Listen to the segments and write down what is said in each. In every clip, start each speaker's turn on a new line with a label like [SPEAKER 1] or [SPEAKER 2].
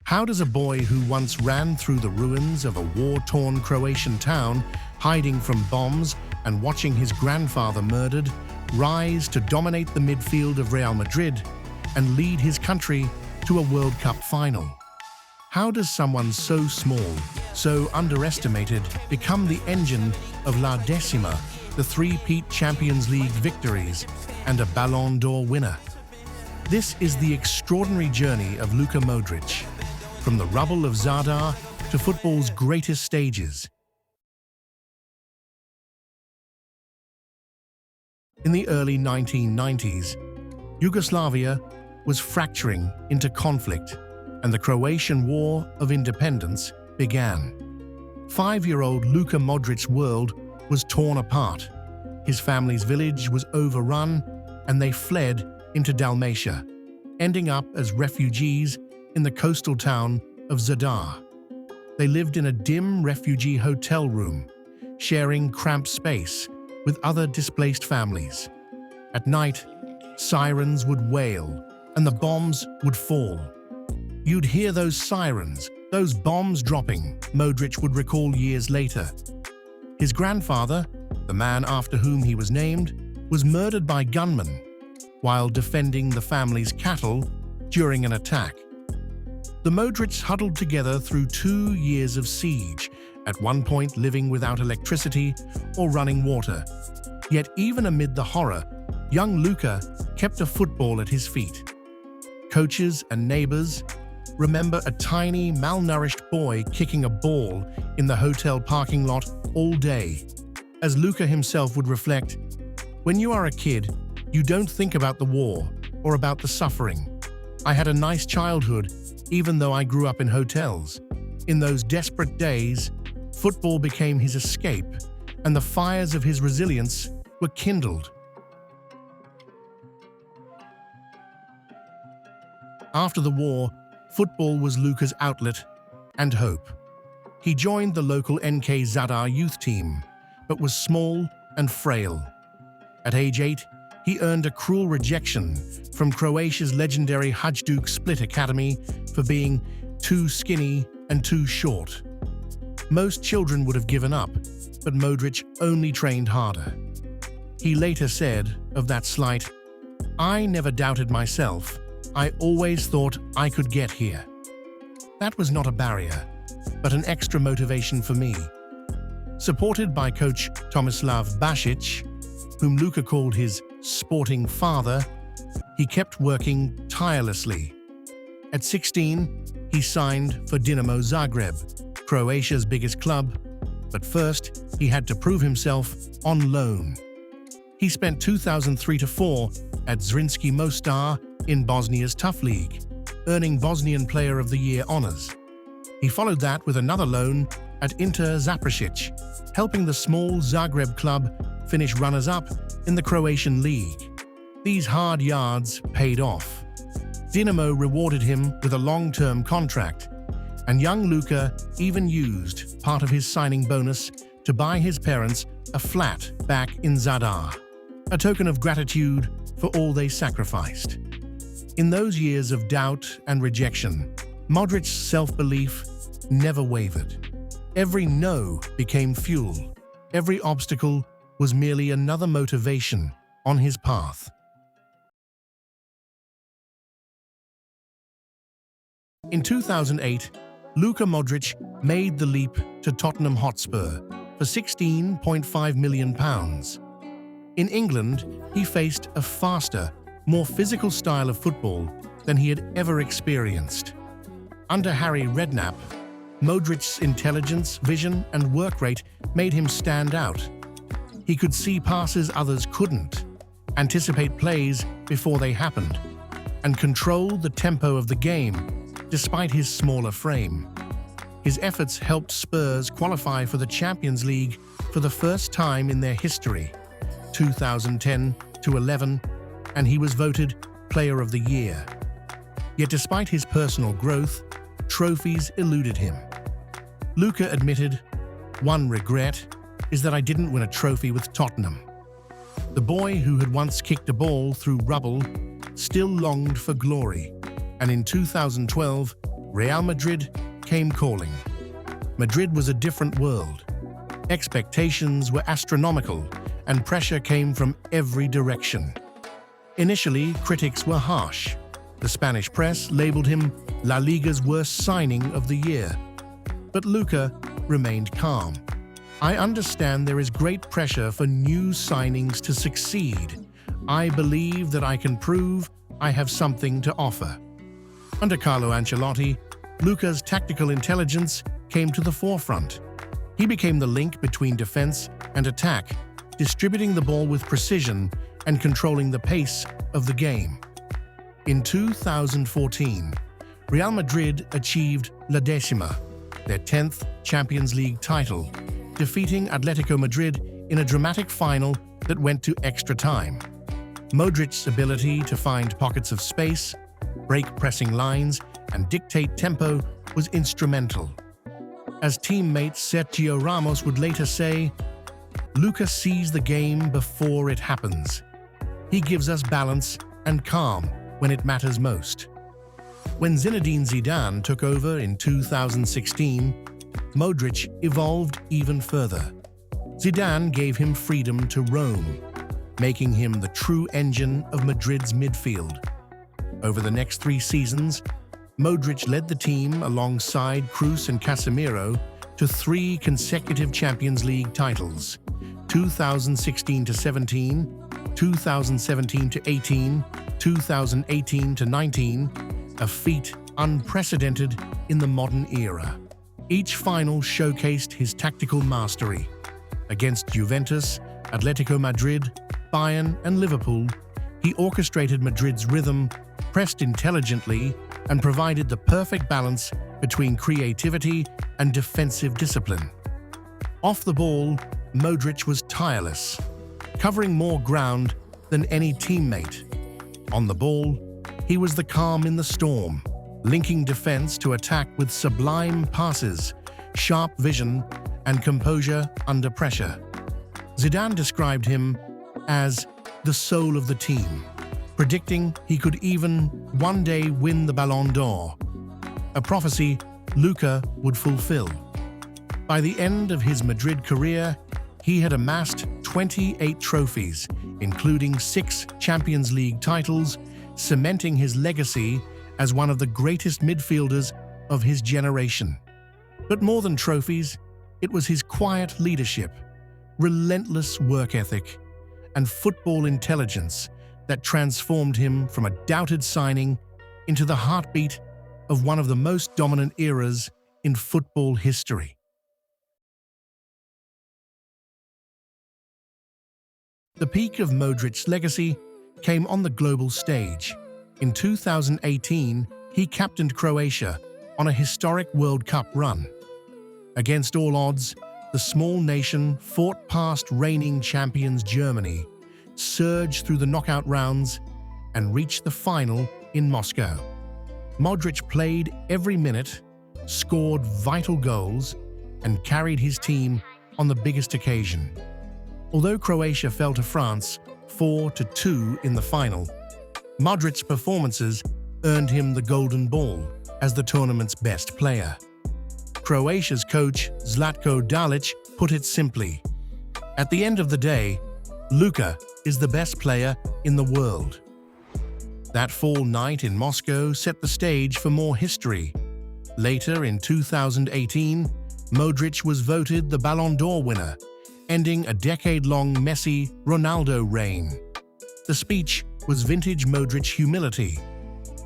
[SPEAKER 1] How does a boy who once ran through the ruins of a war-torn Croatian town, hiding from bombs and watching his grandfather murdered, rise to dominate the midfield of Real Madrid and lead his country to a World Cup final? How does someone so small, so underestimated, become the engine of La Decima, the three-peat Champions League victories, and a Ballon d'Or winner? This is the extraordinary journey of Luka Modric, from the rubble of Zadar to football's greatest stages. In the early 1990s, Yugoslavia was fracturing into conflict, and the Croatian War of Independence began. 5-year-old Luka Modric's world was torn apart. His family's village was overrun, and they fled into Dalmatia, ending up as refugees in the coastal town of Zadar. They lived in a dim refugee hotel room, sharing cramped space with other displaced families. At night, sirens would wail and the bombs would fall. You'd hear those sirens, those bombs dropping, Modric would recall years later. His grandfather, the man after whom he was named, was murdered by gunmen while defending the family's cattle during an attack. The Modrics huddled together through 2 years of siege, at one point living without electricity or running water. Yet even amid the horror, young Luka kept a football at his feet. Coaches and neighbors remember a tiny, malnourished boy kicking a ball in the hotel parking lot all day. As Luka himself would reflect, "When you are a kid, you don't think about the war or about the suffering. I had a nice childhood, even though I grew up in hotels." In those desperate days, football became his escape, and the fires of his resilience were kindled. After the war, football was Luka's outlet and hope. He joined the local NK Zadar youth team, but was small and frail. At age 8, he earned a cruel rejection from Croatia's legendary Hajduk Split Academy for being too skinny and too short. Most children would have given up, but Modric only trained harder. He later said of that slight, "I never doubted myself. I always thought I could get here." That was not a barrier, but an extra motivation for me. Supported by coach Tomislav Basic, whom Luka called his sporting father, he kept working tirelessly. At 16, he signed for Dinamo Zagreb, Croatia's biggest club, but first he had to prove himself on loan. He spent 2003-04 at Zrinski Mostar in Bosnia's Tough League, earning Bosnian Player of the Year honors. He followed that with another loan at Inter Zapršić, helping the small Zagreb club finish runners-up in the Croatian league. These hard yards paid off. Dinamo rewarded him with a long-term contract, and young Luka even used part of his signing bonus to buy his parents a flat back in Zadar, a token of gratitude for all they sacrificed. In those years of doubt and rejection, Modric's self-belief never wavered. Every no became fuel. Every obstacle was merely another motivation on his path. In 2008, Luka Modric made the leap to Tottenham Hotspur for £16.5 million. In England, he faced a faster, more physical style of football than he had ever experienced. Under Harry Redknapp, Modric's intelligence, vision, and work rate made him stand out. He could see passes others couldn't, anticipate plays before they happened, and control the tempo of the game despite his smaller frame. His efforts helped Spurs qualify for the Champions League for the first time in their history, 2010-11, and he was voted Player of the Year. Yet despite his personal growth, trophies eluded him. Luka admitted, "One regret is that I didn't win a trophy with Tottenham." The boy who had once kicked a ball through rubble still longed for glory, and in 2012, Real Madrid came calling. Madrid was a different world. Expectations were astronomical, and pressure came from every direction. Initially, critics were harsh. The Spanish press labeled him La Liga's worst signing of the year. But Luka remained calm. "I understand there is great pressure for new signings to succeed. I believe that I can prove I have something to offer." Under Carlo Ancelotti, Luka's tactical intelligence came to the forefront. He became the link between defense and attack, distributing the ball with precision and controlling the pace of the game. In 2014, Real Madrid achieved La Decima, their 10th Champions League title, defeating Atletico Madrid in a dramatic final that went to extra time. Modric's ability to find pockets of space, break pressing lines, and dictate tempo was instrumental. As teammate Sergio Ramos would later say, "Luka sees the game before it happens. He gives us balance and calm when it matters most." When Zinedine Zidane took over in 2016, Modric evolved even further. Zidane gave him freedom to roam, making him the true engine of Madrid's midfield. Over the next 3 seasons, Modric led the team alongside Kroos and Casemiro to 3 consecutive Champions League titles: 2016-17, 2017-18, 2018-19, a feat unprecedented in the modern era. Each final showcased his tactical mastery. Against Juventus, Atletico Madrid, Bayern, and Liverpool, he orchestrated Madrid's rhythm, pressed intelligently, and provided the perfect balance between creativity and defensive discipline. Off the ball, Modric was tireless, covering more ground than any teammate. On the ball, he was the calm in the storm, linking defense to attack with sublime passes, sharp vision, and composure under pressure. Zidane described him as the soul of the team, predicting he could even one day win the Ballon d'Or, a prophecy Luka would fulfill. By the end of his Madrid career, he had amassed 28 trophies, including 6 Champions League titles, cementing his legacy as one of the greatest midfielders of his generation. But more than trophies, it was his quiet leadership, relentless work ethic, and football intelligence that transformed him from a doubted signing into the heartbeat of one of the most dominant eras in football history. The peak of Modric's legacy came on the global stage. In 2018, he captained Croatia on a historic World Cup run. Against all odds, the small nation fought past reigning champions Germany, surged through the knockout rounds, and reached the final in Moscow. Modric played every minute, scored vital goals, and carried his team on the biggest occasion. Although Croatia fell to France 4-2 in the final, Modric's performances earned him the Golden Ball as the tournament's best player. Croatia's coach Zlatko Dalic put it simply, "At the end of the day, Luka is the best player in the world." That fall night in Moscow set the stage for more history. Later in 2018, Modric was voted the Ballon d'Or winner, ending a decade-long Messi-Ronaldo reign. The speech was vintage Modric humility.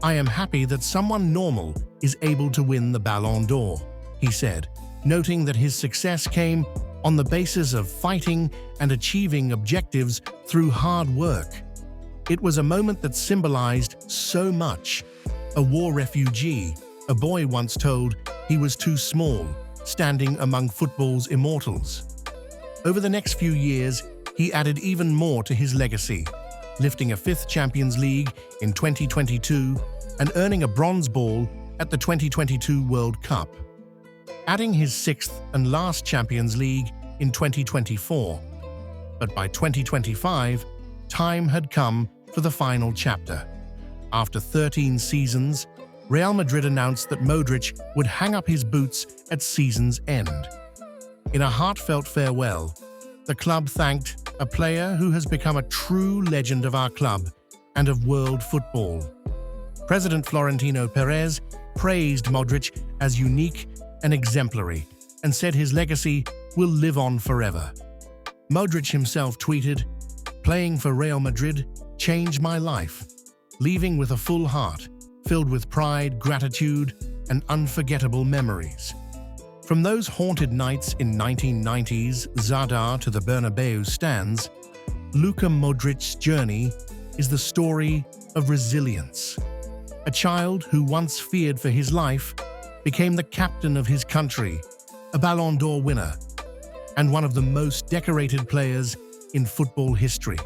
[SPEAKER 1] "I am happy that someone normal is able to win the Ballon d'Or," he said, noting that his success came on the basis of fighting and achieving objectives through hard work. It was a moment that symbolized so much. A war refugee, a boy once told he was too small, standing among football's immortals. Over the next few years, he added even more to his legacy, lifting a 5th Champions League in 2022 and earning a bronze ball at the 2022 World Cup, adding his 6th and last Champions League in 2024. But by 2025, time had come for the final chapter. After 13 seasons, Real Madrid announced that Modric would hang up his boots at season's end. In a heartfelt farewell, the club thanked a player who has become a true legend of our club and of world football. President Florentino Perez praised Modric as unique and exemplary and said his legacy will live on forever. Modric himself tweeted, "Playing for Real Madrid changed my life, leaving with a full heart, filled with pride, gratitude, and unforgettable memories." From those haunted nights in 1990s Zadar to the Bernabeu stands, Luka Modric's journey is the story of resilience. A child who once feared for his life became the captain of his country, a Ballon d'Or winner, and one of the most decorated players in football history.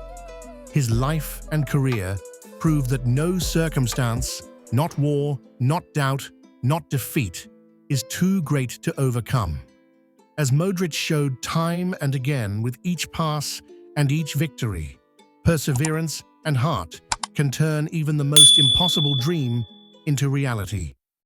[SPEAKER 1] His life and career prove that no circumstance, not war, not doubt, not defeat, is too great to overcome. As Modric showed time and again with each pass and each victory, perseverance and heart can turn even the most impossible dream into reality.